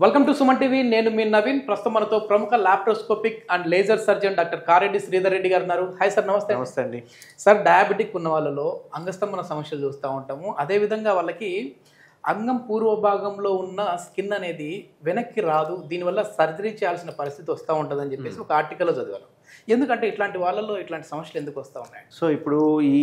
Welcome to Suman TV. నేను మీ నవీన్. ప్రస్తుతం మనతో ప్రముఖ laparoscopic and laser surgeon doctor Kareddy Sridhar Reddy గారు ఉన్నారు. హాయ్ సార్, నమస్తే. నమస్తే అండి. సార్, డయాబెటిక్ ఉన్న వాళ్ళలో అంగస్తంభన సమస్యలు చూస్తూ ఉంటాము. అదేవిధంగా వాళ్ళకి అంగం పూర్వ భాగంలో ఉన్న స్కిన్ అనేది వెనక్కి రాదు, దీనివల్ల సర్జరీ చేయాల్సిన పరిస్థితి వస్తూ ఉంటుందని చెప్పేసి ఒక ఆర్టికల్లో చదివాను. ఎందుకంటే ఇట్లాంటి వాళ్ళలో ఇట్లాంటి సమస్యలు ఎందుకు వస్తూ ఉన్నాయి? సో ఇప్పుడు ఈ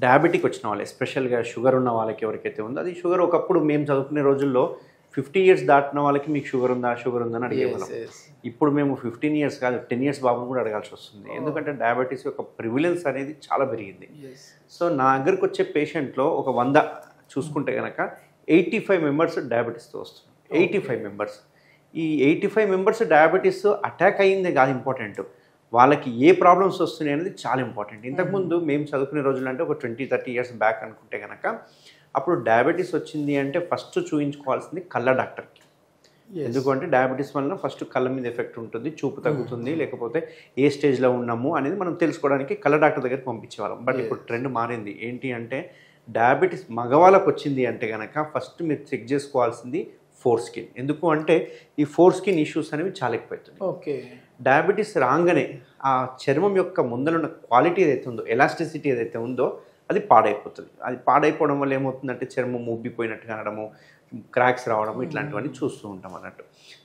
డయాబెటిక్ వచ్చిన వాళ్ళు, ఎస్పెషల్గా షుగర్ ఉన్న వాళ్ళకి ఎవరికైతే ఉందో, అది షుగర్ ఒకప్పుడు మేము చదువుకునే రోజుల్లో 50 years దాటిన వాళ్ళకి మీకు షుగర్ ఉందా అని అడిగేవాళ్ళం. ఇప్పుడు మేము 15 years కాదు 10 years బాబుని కూడా అడగాల్సి వస్తుంది. ఎందుకంటే డయాబెటీస్ యొక్క ప్రివిలెన్స్ అనేది చాలా పెరిగింది. సో నా దగ్గరకు వచ్చే పేషెంట్లో ఒక 100 చూసుకుంటే కనుక 85 members డయాబెటీస్తో వస్తున్నారు. 85 members. ఈ 85 members డయాబెటీస్ అటాక్ అయ్యిందే కాదు ఇంపార్టెంట్, వాళ్ళకి ఏ ప్రాబ్లమ్స్ వస్తున్నాయి అనేది చాలా ఇంపార్టెంట్. ఇంతకుముందు మేము చదువుకునే రోజులు అంటే ఒక 20-30 years బ్యాక్ అనుకుంటే కనుక, అప్పుడు డయాబెటీస్ వచ్చింది అంటే ఫస్ట్ చూయించుకోవాల్సింది కళ్ళ డాక్టర్కి. ఎందుకంటే డయాబెటీస్ వలన ఫస్ట్ కళ్ళ మీద ఎఫెక్ట్ ఉంటుంది, చూపు తగ్గుతుంది, లేకపోతే ఏ స్టేజ్లో ఉన్నాము అనేది మనం తెలుసుకోవడానికి కళ్ళ డాక్టర్ దగ్గరికి పంపించేవాళ్ళం. బట్ ఇప్పుడు ట్రెండ్ మారింది. ఏంటి అంటే డయాబెటీస్ మగవాళ్ళకు వచ్చింది అంటే కనుక ఫస్ట్ మీరు చెక్ చేసుకోవాల్సింది ఫోర్ స్కిన్. ఎందుకు అంటే ఈ ఫోర్ స్కిన్ ఇష్యూస్ అనేవి చాలా ఎక్కువవుతుంది. ఓకే. డయాబెటీస్ రాగానే ఆ చర్మం యొక్క ముందరున్న క్వాలిటీ ఏదైతే ఉందో, ఎలాస్టిసిటీ ఏదైతే ఉందో అది పాడైపోతుంది. అది పాడైపోవడం వల్ల ఏమవుతుందంటే చర్మం ఉబ్బిపోయినట్టు కావడము, క్రాక్స్ రావడము, ఇట్లాంటివన్నీ చూస్తూ ఉంటాం అన్నట్టు.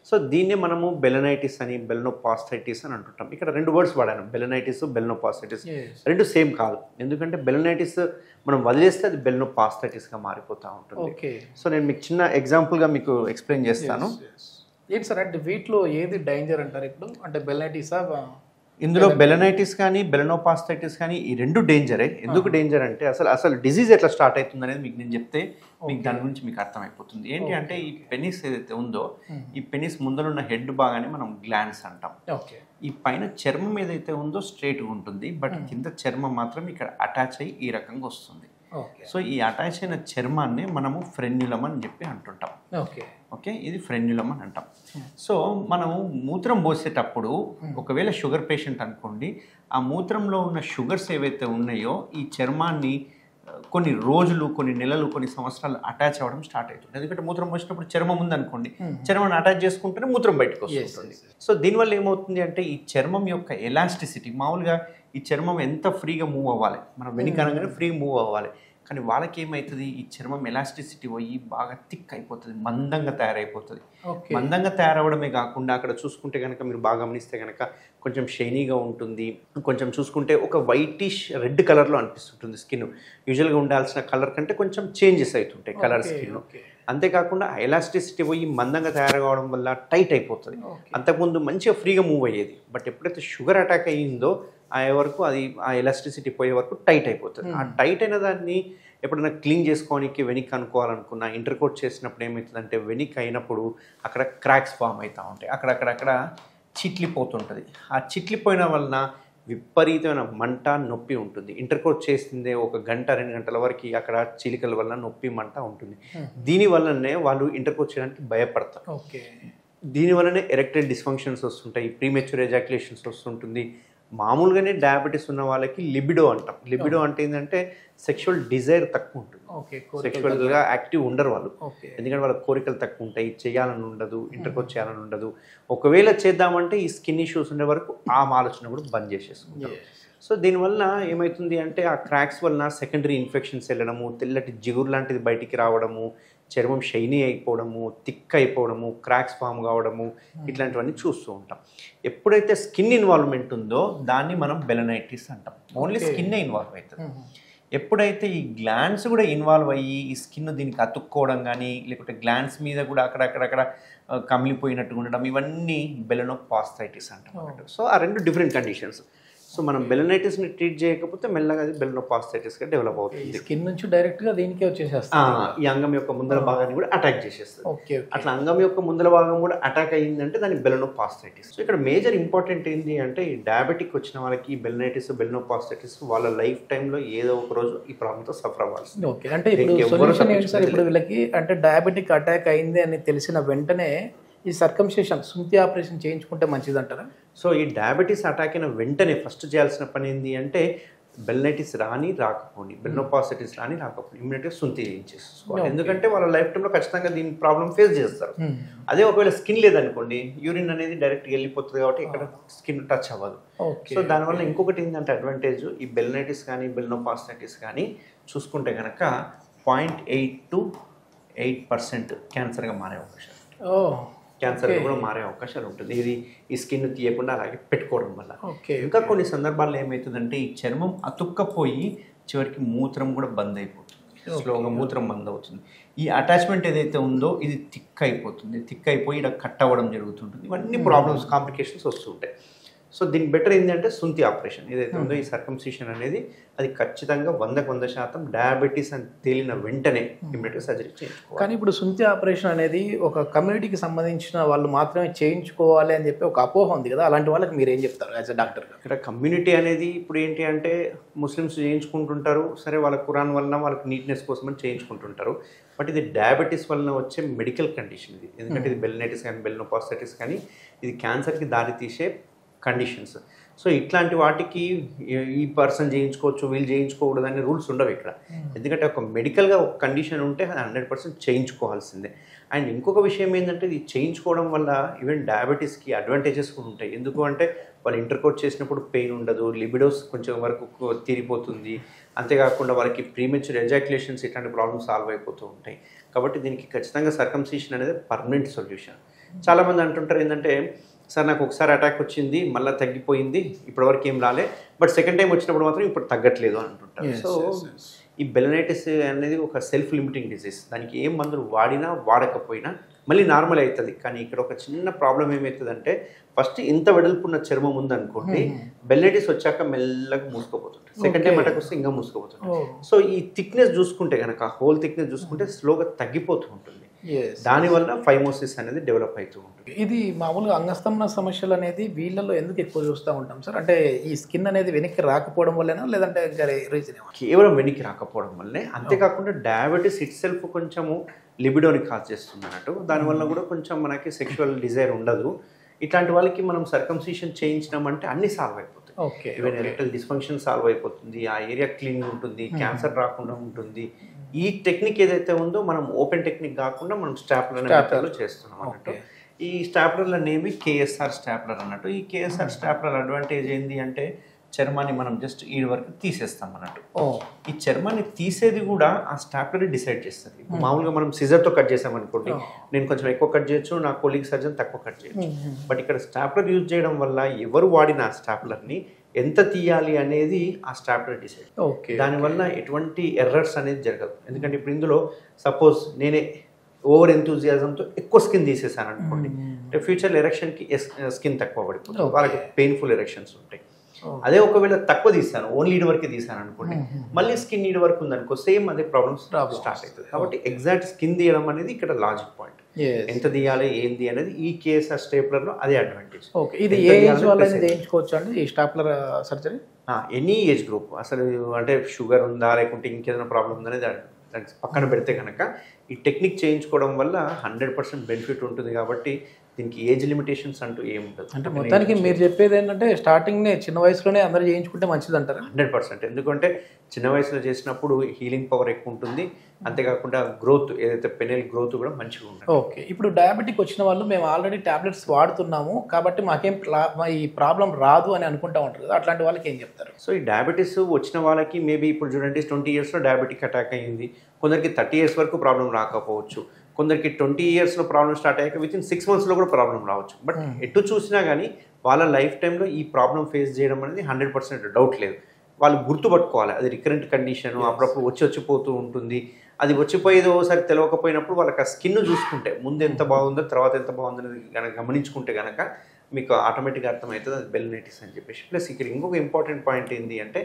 సో దీన్నే మనము బెలనైటిస్ అని, బెలనోపాస్టైటిస్ అని అంటుంటాం. ఇక్కడ 2 words వాడాను, బెలనైటిస్, బెలనోపాస్టైటిస్. 2 సేమ్ కాదు. ఎందుకంటే బెలనైటిస్ మనం వదిలేస్తే అది బెలనోపాస్టైటిస్గా మారిపోతూ ఉంటుంది. సో నేను మీకు చిన్న ఎగ్జాంపుల్గా మీకు ఎక్స్ప్లెయిన్ చేస్తాను. ఏంటి సార్ అంటే వీటిలో ఏది డేంజర్ అంటారు ఇప్పుడు? అంటే బెలనైటిసా? ఇందులో బెలనైటిస్ కానీ బెలనోపాస్టైటిస్ కానీ ఈ 2 డేంజరే. ఎందుకు డేంజర్ అంటే అసలు డిజీజ్ ఎట్లా స్టార్ట్ అవుతుంది అనేది మీకు నేను చెప్తే మీకు దాని గురించి మీకు అర్థమైపోతుంది. ఏంటి అంటే ఈ పెనిస్ ఏదైతే ఉందో, ఈ పెనిస్ ముందరున్న హెడ్ భాగాన్ని మనం గ్లాండ్స్ అంటాం. ఈ పైన చర్మం ఏదైతే ఉందో స్ట్రైట్గా ఉంటుంది, బట్ కింద చర్మం మాత్రం ఇక్కడ అటాచ్ అయ్యి ఈ రకంగా వస్తుంది. సో ఈ అటాచ్ అయిన చర్మాన్ని మనము ఫ్రెన్యులం అని చెప్పి అంటుంటాం. ఓకే, ఇది ఫ్రెన్యులం అని అంటాం. సో మనము మూత్రం పోసేటప్పుడు ఒకవేళ షుగర్ పేషెంట్ అనుకోండి, ఆ మూత్రంలో ఉన్న షుగర్స్ ఏవైతే ఉన్నాయో ఈ చర్మాన్ని కొన్ని రోజులు, కొన్ని నెలలు, కొన్ని సంవత్సరాలు అటాచ్ అవ్వడం స్టార్ట్ అవుతుంది. ఎందుకంటే మూత్రం పోసినప్పుడు చర్మం ఉందనుకోండి, చర్మాన్ని అటాచ్ చేసుకుంటేనే మూత్రం బయటకు వస్తుంది. సో దీనివల్ల ఏమవుతుంది అంటే ఈ చర్మం యొక్క ఎలాస్టిసిటీ, మామూలుగా ఈ చర్మం ఎంత ఫ్రీగా మూవ్ అవ్వాలి, మనం వెనుకనగానే ఫ్రీగా మూవ్ అవ్వాలి, కానీ వాళ్ళకి ఏమవుతుంది, ఈ చర్మం ఎలాస్టిసిటీ పోయి బాగా థిక్ అయిపోతుంది, మందంగా తయారైపోతుంది. మందంగా తయారవడమే కాకుండా అక్కడ చూసుకుంటే కనుక మీరు బాగా గమనిస్తే కనుక కొంచెం షైనీగా ఉంటుంది, కొంచెం చూసుకుంటే ఒక వైటిష్ రెడ్ కలర్లో అనిపిస్తుంటుంది స్కిన్. యూజువల్గా ఉండాల్సిన కలర్ కంటే కొంచెం చేంజెస్ అవుతుంటాయి కలర్ స్కిన్. అంతేకాకుండా ఎలాస్టిసిటీ పోయి మందంగా తయారవడం వల్ల టైట్ అయిపోతుంది. అంతకుముందు మంచిగా ఫ్రీగా మూవ్ అయ్యేది, బట్ ఎప్పుడైతే షుగర్ అటాక్ అయ్యిందో అయ్యే వరకు అది ఆ ఎలాస్టిసిటీ పోయే వరకు టైట్ అయిపోతుంది. ఆ టైట్ అయిన దాన్ని ఎప్పుడైనా క్లీన్ చేసుకోవడానికి వెనిక్ అనుకోవాలనుకున్నా, ఇంటర్కోట్ చేసినప్పుడు ఏమవుతుందంటే వెనిక్ అయినప్పుడు అక్కడ క్రాక్స్ ఫామ్ అవుతూ ఉంటాయి, అక్కడక్కడ చిట్లిపోతుంటుంది. ఆ చిట్లిపోయిన వలన విపరీతమైన మంట, నొప్పి ఉంటుంది. ఇంటర్కోట్ చేసిందే 1 గంట 2 గంటల వరకు అక్కడ చీలికల వల్ల నొప్పి, మంట ఉంటుంది. దీనివల్లనే వాళ్ళు ఇంటర్కోట్ చేయడానికి భయపడతారు. దీనివల్లనే ఎరెక్టైల్ డిస్ఫంక్షన్స్ వస్తుంటాయి, ప్రీమెచ్యూర్ ఎజాక్యులేషన్స్ వస్తుంటుంది. మామూలుగానే డయాబెటీస్ ఉన్న వాళ్ళకి లిబిడో అంటాం. లిబిడో అంటే ఏంటంటే సెక్షువల్ డిజైర్ తక్కువ ఉంటుంది, సెక్షువల్గా యాక్టివ్ ఉండరు వాళ్ళు. ఎందుకంటే వాళ్ళ కోరికలు తక్కువ ఉంటాయి, చేయాలని ఉండదు, ఇంటర్కోట్ చేయాలని ఉండదు. ఒకవేళ చేద్దామంటే ఈ స్కిన్ ఇష్యూస్ ఉండే వరకు ఆ ఆలోచన కూడా బంద్ చేసేసుకుంటారు. సో దీనివల్ల ఏమవుతుంది అంటే ఆ క్రాక్స్ వలన సెకండరీ ఇన్ఫెక్షన్స్ వెళ్ళడము, తెల్లటి జిగురు లాంటిది బయటికి రావడము, చర్మం షైనీ అయిపోవడము, థిక్ అయిపోవడము, క్రాక్స్ ఫామ్ కావడము, ఇట్లాంటివన్నీ చూస్తూ ఉంటాం. ఎప్పుడైతే స్కిన్ ఇన్వాల్వ్మెంట్ ఉందో దాన్ని మనం బెలనైటిస్ అంటాం. ఓన్లీ స్కిన్నే ఇన్వాల్వ్ అవుతుంది. ఎప్పుడైతే ఈ గ్లాండ్స్ కూడా ఇన్వాల్వ్ అయ్యి ఈ స్కిన్ దీనికి అతుక్కోవడం కానీ, లేకపోతే గ్లాండ్స్ మీద కూడా అక్కడక్కడ కమిలిపోయినట్టు ఉండడం, ఇవన్నీ బెలనోపాస్టైటిస్ అంటాం. సో ఆ 2 డిఫరెంట్ కండిషన్స్. సో మనం బెలనైటిస్ని ట్రీట్ చేయకపోతే మెల్లగా అది బెలనోపాస్టైటిస్గా డెవలప్ అవుతుంది. స్కిన్ నుంచి డైరెక్ట్గా దీనికే వచ్చేసేస్తుంది, ఈ అంగం యొక్క ముందర భాగాన్ని కూడా అటాక్ చేసేస్తుంది. అట్లా అంగం యొక్క ముందర భాగం కూడా అటాక్ అయ్యిందంటే దాన్ని బెలనోపాస్టైటిస్. సో ఇక్కడ మేజర్ ఇంపార్టెంట్ ఏంటి అంటే ఈ డయాబెటిక్ వచ్చిన వాళ్ళకి బెలనైటిస్, బెలనోపాస్టైటిస్ వాళ్ళ లైఫ్ టైంలో ఏదో ఒక రోజు ఈ ప్రాబ్లంతో సఫర్ అవ్వాల్సింది. అంటే ఇప్పుడు సొల్యూషన్ ఏంటి సార్? ఇప్పుడు వీళ్ళకి అంటే డయాబెటిక్ అటాక్ అయింది అని తెలిసిన వెంటనే ఈ సర్కంసిషన్, సుంతి ఆపరేషన్ చేయించుకుంటే మంచిది అంటారా? సో ఈ డయాబెటీస్ అటాక్ అయిన వెంటనే ఫస్ట్ చేయాల్సిన పని ఏంటి అంటే బెలనైటిస్ రాకపోని, బెలనోపాస్టైటిస్ రాకపోని ఇమ్మీడియట్గా సుంతి చేయించేసుకోవాలి. ఎందుకంటే వాళ్ళ లైఫ్ టైంలో ఖచ్చితంగా దీని ప్రాబ్లం ఫేస్ చేస్తారు. అదే ఒకవేళ స్కిన్ లేదనుకోండి, యూరిన్ అనేది డైరెక్ట్గా వెళ్ళిపోతుంది కాబట్టి ఇక్కడ స్కిన్ టచ్ అవ్వదు. సో దానివల్ల ఇంకొకటి ఏంటంటే అడ్వాంటేజ్, ఈ బెలనైటిస్ కానీ బెలనోపాస్టైటిస్ కానీ చూసుకుంటే కనుక 0.8 to 8% క్యాన్సర్గా మారే అవకాశాలు, క్యాన్సర్గా కూడా మారే అవకాశాలు ఉంటుంది. ఇది ఈ స్కిన్ తీయకుండా అలాగే పెట్టుకోవడం వల్ల. ఇంకా కొన్ని సందర్భాల్లో ఏమవుతుందంటే ఈ చర్మం అతుక్కపోయి చివరికి మూత్రం కూడా బంద్ అయిపోతుంది, స్లోగా మూత్రం బంద్ అవుతుంది. ఈ అటాచ్మెంట్ ఏదైతే ఉందో ఇది థిక్ అయిపోతుంది, థిక్ అయిపోయి ఇలా కట్ అవ్వడం జరుగుతుంటుంది. ఇవన్నీ ప్రాబ్లమ్స్, కాంప్లికేషన్స్ వస్తుంటాయి. సో దీనికి బెటర్ ఏంటంటే సుంతి ఆపరేషన్ ఏదైతే ఉందో, ఈ సర్కంసిషన్ అనేది అది ఖచ్చితంగా 100% డయాబెటీస్ అని తేలిన వెంటనే ఇమ్మీడియట్గా సర్జరీ చేయించుకోవాలి. కానీ ఇప్పుడు సుంతి ఆపరేషన్ అనేది ఒక కమ్యూనిటీకి సంబంధించిన వాళ్ళు మాత్రమే చేయించుకోవాలి అని చెప్పి ఒక అపోహ ఉంది కదా, అలాంటి వాళ్ళకి మీరు ఏం చెప్తారు యాజ్ అ డాక్టర్? ఇక్కడ కమ్యూనిటీ అనేది ఇప్పుడు ఏంటి అంటే ముస్లిమ్స్ చేయించుకుంటుంటారు, సరే వాళ్ళ ఖురాన్ వలన వాళ్ళకి నీట్నెస్ కోసం అని చేయించుకుంటుంటారు. బట్ ఇది డయాబెటీస్ వలన వచ్చే మెడికల్ కండిషన్ ఇది. ఎందుకంటే ఇది బెలనైటిస్ కానీ బెలనోపాస్టైటిస్ కానీ ఇది క్యాన్సర్కి దారి తీసే కండిషన్స్. సో ఇట్లాంటి వాటికి ఈ పర్సన్ చేయించుకోవచ్చు, వీళ్ళు చేయించుకోకూడదు అనే రూల్స్ ఉండవు ఇక్కడ. ఎందుకంటే ఒక మెడికల్గా ఒక కండిషన్ ఉంటే అది 100% చేయించుకోవాల్సిందే. అండ్ ఇంకొక విషయం ఏంటంటే ఇది చేయించుకోవడం వల్ల ఈవెన్ డయాబెటీస్కి అడ్వాంటేజెస్ కూడా ఉంటాయి. ఎందుకు అంటే వాళ్ళు ఇంటర్కోర్స్ చేసినప్పుడు పెయిన్ ఉండదు, లిబిడోస్ కొంచెం వరకు తీరిపోతుంది, అంతేకాకుండా వాళ్ళకి ప్రీమెచ్యూర్ ఎజాక్యులేషన్స్ ఇట్లాంటి ప్రాబ్లమ్స్ సాల్వ్ అయిపోతూ ఉంటాయి. కాబట్టి దీనికి ఖచ్చితంగా సర్కంసిషన్ అనేది పర్మనెంట్ సొల్యూషన్. చాలామంది అంటుంటారు ఏంటంటే, సార్ నాకు ఒకసారి అటాక్ వచ్చింది, మళ్ళీ తగ్గిపోయింది, ఇప్పటివరకు ఏం రాలే, బట్ సెకండ్ టైం వచ్చినప్పుడు మాత్రం ఇప్పుడు తగ్గట్లేదు అని అంటుంటారు. సో ఈ బెలనైటిస్ అనేది ఒక సెల్ఫ్ లిమిటింగ్ డిసీజ్. దానికి ఏం మందులు వాడినా వాడకపోయినా మళ్ళీ నార్మల్ అవుతుంది. కానీ ఇక్కడ ఒక చిన్న ప్రాబ్లం ఏమవుతుందంటే, ఫస్ట్ ఇంత వెడల్పున్న చర్మం ఉందనుకోండి, బెలనైటిస్ వచ్చాక మెల్లగా మూసుకోపోతుంది, సెకండ్ టైం అటాక్ వస్తే ఇంకా మూసుకోపోతుంది. సో ఈ థిక్నెస్ చూసుకుంటే కనుక, హోల్ థిక్నెస్ చూసుకుంటే స్లోగా తగ్గిపోతూ ఉంటుంది. దానివల్ల ఫైమోసిస్ అనేది డెవలప్ అవుతూ ఉంటుంది. ఇది మామూలుగా అంగస్తంభన సమస్యలు అనేది వీళ్ళలో ఎందుకు ఎక్కువ చూస్తూ ఉంటాం సార్? అంటే ఈ స్కిన్ అనేది వెనక్కి రాకపోవడం వల్లనా, లేదంటే ఇంకా రీజన్? కేవలం వెనక్కి రాకపోవడం వల్లనే. అంతేకాకుండా డయాబెటీస్ ఇట్ సెల్ఫ్ కొంచెము లిబిడోని కాజ్ చేస్తుంది అన్నట్టు, దానివల్ల కూడా కొంచెం మనకి సెక్షువల్ డిజైర్ ఉండదు. ఇట్లాంటి వాళ్ళకి మనం సర్కంసిషన్ చేయించినామంటే అన్ని సాల్వ్ అయిపోతాయి. ఈవెన్ ఎరెక్టల్ డిస్ఫంక్షన్ సాల్వ్ అయిపోతుంది, ఆ ఏరియా క్లీన్ ఉంటుంది, క్యాన్సర్ రాకుండా ఉంటుంది. ఈ టెక్నిక్ ఏదైతే ఉందో మనం ఓపెన్ టెక్నిక్ కాకుండా మనం స్టాప్లర్ చేస్తున్నాం అన్నట్టు. ఈ స్టాప్లర్ల నేమ్ కేఎస్ఆర్ స్టాప్లర్ అన్నట్టు. ఈ కేఎస్ఆర్ స్టాప్లర్ అడ్వాంటేజ్ ఏంటి అంటే, చర్మాన్ని మనం జస్ట్ ఈ వరకు తీసేస్తాం అన్నట్టు. ఈ చర్మాన్ని తీసేది కూడా ఆ స్టాప్లర్ డిసైడ్ చేస్తుంది. మామూలుగా మనం సిజర్తో కట్ చేసాం అనుకోండి, నేను కొంచెం ఎక్కువ కట్ చేయొచ్చు, నా కొలీగ్ సర్జన్ తక్కువ కట్ చేయొచ్చు. బట్ ఇక్కడ స్టాప్లర్ యూజ్ చేయడం వల్ల ఎవరు వాడిన ఆ స్టాప్లర్ని ఎంత తీయాలి అనేది ఆ స్టాప్లర్ డిసైడ్. దానివల్ల ఎటువంటి ఎర్రర్స్ అనేది జరగదు. ఎందుకంటే ఇప్పుడు ఇందులో సపోజ్ నేనే ఓవర్ ఎంతూజియాజంతో ఎక్కువ స్కిన్ తీసేసాను అనుకోండి, ఫ్యూచర్లో ఎరెక్షన్కి స్కిన్ తక్కువ పడిపోతుంది, వాళ్ళకి పెయిన్ఫుల్ ఎరెక్షన్స్ ఉంటాయి. అదే ఒకవేళ తక్కువ తీసాను, ఓన్లీ ఈడ్ వరకే తీసాను అనుకోండి, మళ్ళీ స్కిన్ ఈడ్ వరకు ఉందనుకో, సేమ్ అదే ప్రాబ్లమ్స్ స్టార్ట్ అవుతుంది. కాబట్టి ఎగ్జాక్ట్ స్కిన్ తీయడం అనేది ఇక్కడ లాజిక్ పాయింట్. ఎంత తీయాలి ఏంది అనేది ఈ కేఎస్ఆర్ స్టేప్లర్లో అదే అడ్వాంటేజ్. ఇది ఏ ఏజ్ వాళ్ళని చేయించుకోవచ్చు అండి ఈ stapler surgery? Any age group. అసలు అంటే షుగర్ ఉందా లేకుంటే ఇంకేదైనా ప్రాబ్లం ఉందనేది దానికి పక్కన పెడితే కనుక ఈ టెక్నిక్ చేయించుకోవడం వల్ల 100% బెనిఫిట్ ఉంటుంది. కాబట్టి దీనికి ఏజ్ లిమిటేషన్స్ అంటూ ఏముంటుంది. అంటే మొత్తానికి మీరు చెప్పేది ఏంటంటే స్టార్టింగ్నే చిన్న వయసులోనే అందరూ చేయించుకుంటే మంచిది అంటారా? 100%. ఎందుకంటే చిన్న వయసులో చేసినప్పుడు హీలింగ్ పవర్ ఎక్కువ ఉంటుంది, అంతేకాకుండా గ్రోత్ ఏదైతే పెనెల్ గ్రోత్ కూడా మంచిగా ఉంటుంది. ఓకే, ఇప్పుడు డయాబెటిక్ వచ్చిన వాళ్ళు మేము ఆల్రెడీ టాబ్లెట్స్ వాడుతున్నాము కాబట్టి మాకేం ఈ ప్రాబ్లం రాదు అని అనుకుంటా ఉంటారు కదా, అట్లాంటి వాళ్ళకి ఏం చెప్తారు? సో ఈ డయాబెటీస్ వచ్చిన వాళ్ళకి మేబీ ఇప్పుడు చూడండి 20 yearsలో డయాబెటిక్ అటాక్ అయ్యింది, కొందరికి 30 years వరకు ప్రాబ్లం రాకపోవచ్చు, కొందరికి 20 yearsలో ప్రాబ్లం స్టార్ట్ అయ్యాక వితిన్ 6 monthsలో కూడా ప్రాబ్లం రావచ్చు. బట్ ఎటు చూసినా కానీ వాళ్ళ లైఫ్ టైంలో ఈ ప్రాబ్లం ఫేస్ చేయడం అనేది 100% డౌట్ లేదు. వాళ్ళు గుర్తుపట్టుకోవాలి, అది రికరెంట్ కండిషన్, అప్పుడప్పుడు వచ్చిపోతూ ఉంటుంది. అది వచ్చిపోయేది ఓసారి తెలియకపోయినప్పుడు వాళ్ళకి ఆ స్కిన్ చూసుకుంటే ముందు ఎంత బాగుందో తర్వాత ఎంత బాగుందో అనేది కనుక గమనించుకుంటే కనుక మీకు ఆటోమేటిక్గా అర్థమవుతుంది అది బెలనైటిస్ అని చెప్పేసి. ప్లస్ ఇక్కడ ఇంకొక ఇంపార్టెంట్ పాయింట్ ఏంటి అంటే,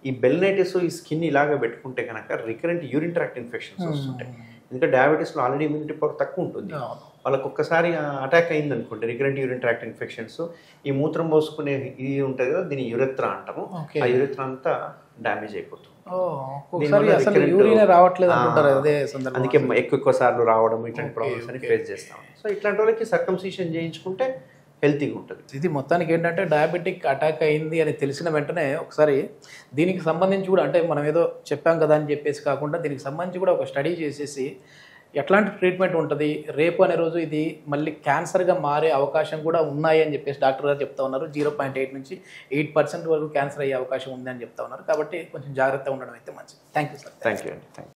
ఈ బెలనైటిస్ ఈ స్కిన్ ఇలాగ పెట్టుకుంటే కనుక రికరెంట్ యూరిన్ ట్రాక్ట్ ఇన్ఫెక్షన్స్ వస్తుంటాయి. ఎందుకంటే డయాబెటీస్లో ఆల్రెడీ ఇమ్యూనిటీ పవర్ తక్కువ ఉంటుంది. వాళ్ళకి ఒక్కసారి అటాక్ అయింది అనుకోండి, రికరెంట్ యూరిన్ ట్రాక్ట్ ఇన్ఫెక్షన్స్, ఈ మూత్రం పోసుకునే ఇది ఉంటుంది కదా, దీన్ని యురెత్రా అంటాము. ఆ యురెత్రా అంతా డ్యామేజ్ అయిపోతుంది. అందుకే ఎక్కువ సార్లు రావడం ఇట్లాంటి ప్రాబ్లమ్స్ అని ఫేస్ చేస్తాం. సో ఇట్లాంటి వాళ్ళకి సర్కంసిషన్ చేయించుకుంటే హెల్తీగా ఉంటుంది. ఇది మొత్తానికి ఏంటంటే డయాబెటిక్ అటాక్ అయింది అని తెలిసిన వెంటనే ఒకసారి దీనికి సంబంధించి కూడా, అంటే మనం ఏదో చెప్పాం కదా అని చెప్పేసి కాకుండా దీనికి సంబంధించి కూడా ఒక స్టడీ చేసేసి ఎట్లాంటి ట్రీట్మెంట్ ఉంటుంది, రేపు అనే రోజు ఇది మళ్ళీ క్యాన్సర్గా మారే అవకాశం కూడా ఉన్నాయి అని చెప్పేసి డాక్టర్ గారు చెప్తా ఉన్నారు. 0.8 నుంచి 8% వరకు క్యాన్సర్ అయ్యే అవకాశం ఉంది అని చెప్తా ఉన్నారు. కాబట్టి కొంచెం జాగ్రత్తగా ఉండడం అయితే మంచిది. Thank you sir. Thank you అండి. Thank you.